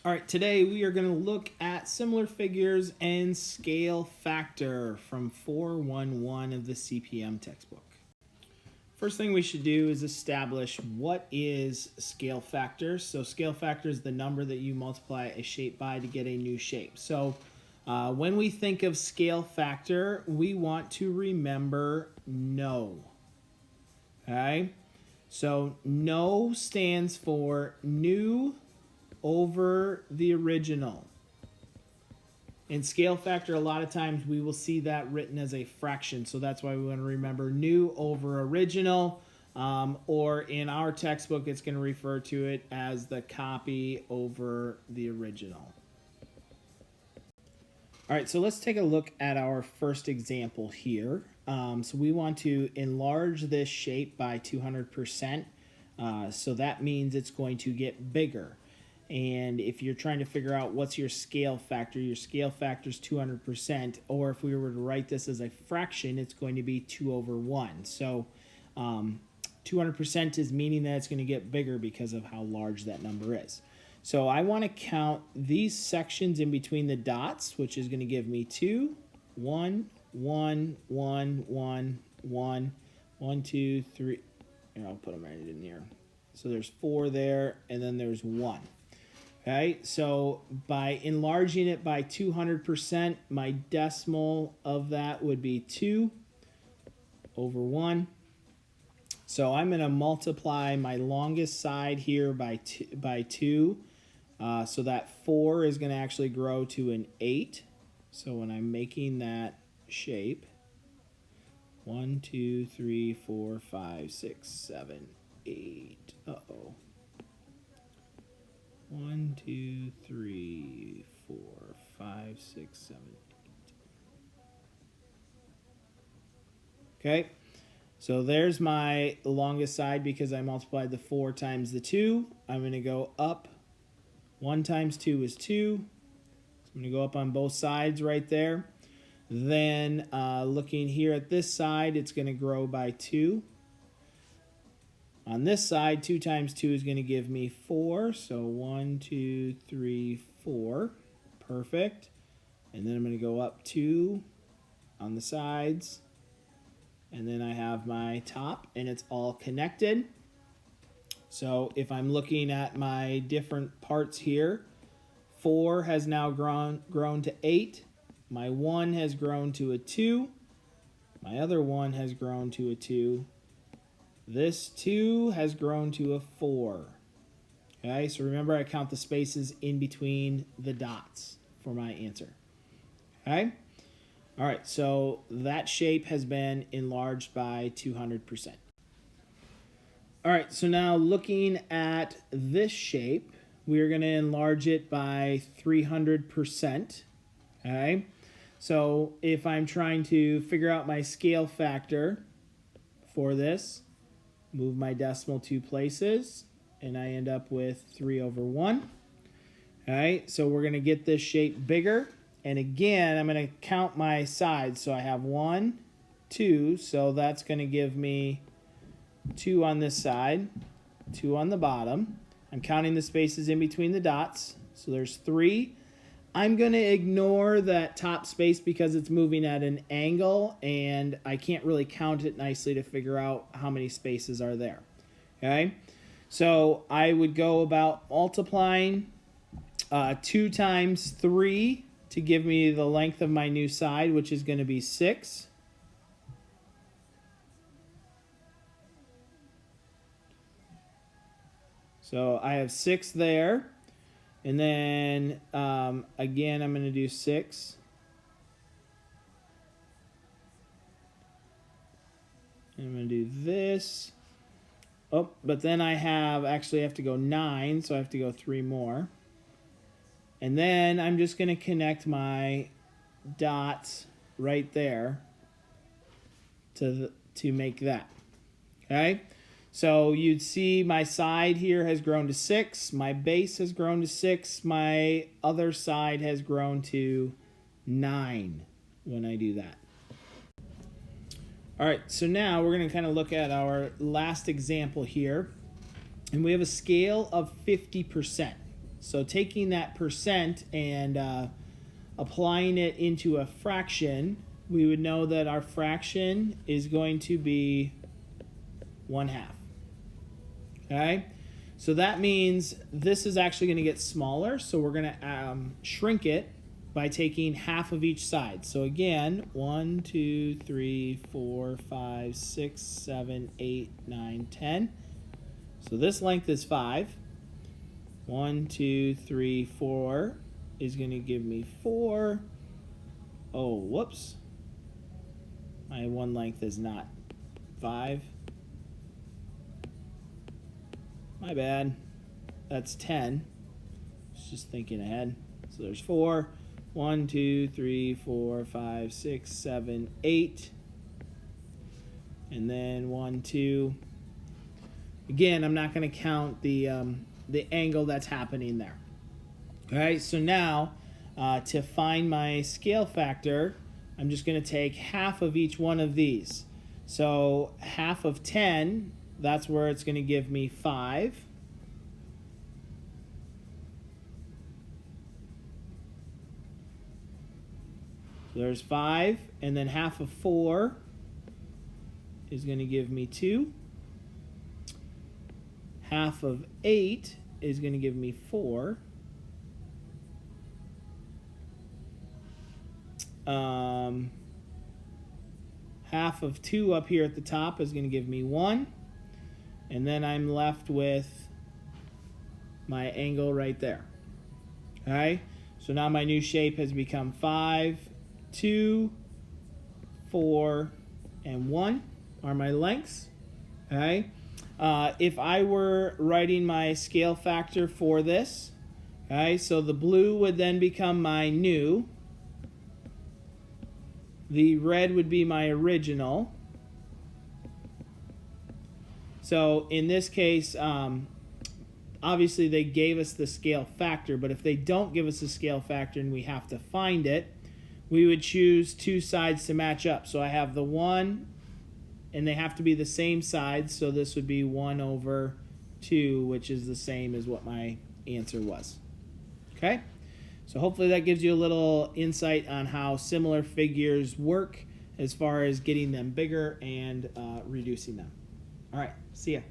All right, today we are going to look at similar figures and scale factor from 411 of the CPM textbook. First thing we should do is establish what is scale factor. So scale factor is the number that you multiply a shape by to get a new shape. So when we think of scale factor, we want to remember no. Okay? So no stands for new over the original. In scale factor, a lot of times we will see that written as a fraction, so that's why we want to remember new over original, or in our textbook it's going to refer to it as the copy over the original. All right, so let's take a look at our first example here. So we want to enlarge this shape by 200%, so that means it's going to get bigger. And if you're trying to figure out what's your scale factor is 200%, or if we were to write this as a fraction, it's going to be 2 over 1. So 200% is meaning that it's going to get bigger because of how large that number is. So I want to count these sections in between the dots, which is going to give me 2, 1, 1, 1, 1, 1, 1, 2, 3. Here, I'll put them right in here. So there's 4 there, and then there's 1. Okay, so by enlarging it by 200%, my decimal of that would be 2 over 1. So I'm going to multiply my longest side here by 2. So that 4 is going to actually grow to an 8. So when I'm making that shape, 1, 2, 3, 4, 5, 6, 7, 8. Uh-oh. 1, 2, 3, 4, 5, 6, 7, 8. Okay, so there's my longest side because I multiplied the 4 times the 2. I'm going to go up. 1 times 2 is 2. So I'm going to go up on both sides right there. Then looking here at this side, it's going to grow by 2. On this side, 2 times 2 is going to give me 4. So 1, 2, 3, 4. Perfect. And then I'm going to go up 2 on the sides. And then I have my top, and it's all connected. So if I'm looking at my different parts here, 4 has now grown to 8. My 1 has grown to a 2. My other 1 has grown to a 2. This 2 has grown to a 4. Okay, so remember I count the spaces in between the dots for my answer. Okay, all right, so that shape has been enlarged by 200%. All right, so now looking at this shape, we are going to enlarge it by 300%. Okay, so if I'm trying to figure out my scale factor for this, move my decimal 2 places, and I end up with 3 over 1. All right, so we're going to get this shape bigger. And again, I'm going to count my sides. So I have 1, 2, so that's going to give me 2 on this side, 2 on the bottom. I'm counting the spaces in between the dots. So there's 3. I'm going to ignore that top space because it's moving at an angle and I can't really count it nicely to figure out how many spaces are there. Okay, so I would go about multiplying 2 times 3 to give me the length of my new side, which is going to be 6. So I have 6 there. And then, again, I'm going to do 6. And I'm going to do this. Oh, but then I actually have to go 9, so I have to go 3 more. And then I'm just going to connect my dots right there to make that. Okay? So you'd see my side here has grown to 6. My base has grown to 6. My other side has grown to 9 when I do that. All right, so now we're going to kind of look at our last example here. And we have a scale of 50%. So taking that percent and applying it into a fraction, we would know that our fraction is going to be 1/2. Okay? So that means this is actually going to get smaller, so we're going to shrink it by taking half of each side. So again, 1, 2, 3, 4, 5, 6, 7, 8, 9, 10. So this length is 5. 1, 2, 3, 4 is going to give me 4. Oh, whoops. My one length is not 5. My bad. That's 10. Just thinking ahead. So there's 4. 1, 2, 3, 4, 5, 6, 7, 8. And then 1, 2. Again, I'm not going to count the angle that's happening there. All right, so now to find my scale factor, I'm just going to take half of each one of these. So half of 10, that's where it's going to give me 5. So there's 5, and then half of 4 is going to give me 2. Half of 8 is going to give me 4. Half of 2 up here at the top is going to give me 1. And then I'm left with my angle right there. Okay? So now my new shape has become 5, 2, 4, and 1 are my lengths. Okay? If I were writing my scale factor for this, okay, so the blue would then become my new. The red would be my original. So in this case, obviously they gave us the scale factor, but if they don't give us a scale factor and we have to find it, we would choose two sides to match up. So I have the 1, and they have to be the same sides, so this would be 1/2, which is the same as what my answer was. Okay? So hopefully that gives you a little insight on how similar figures work as far as getting them bigger and reducing them. All right, see ya.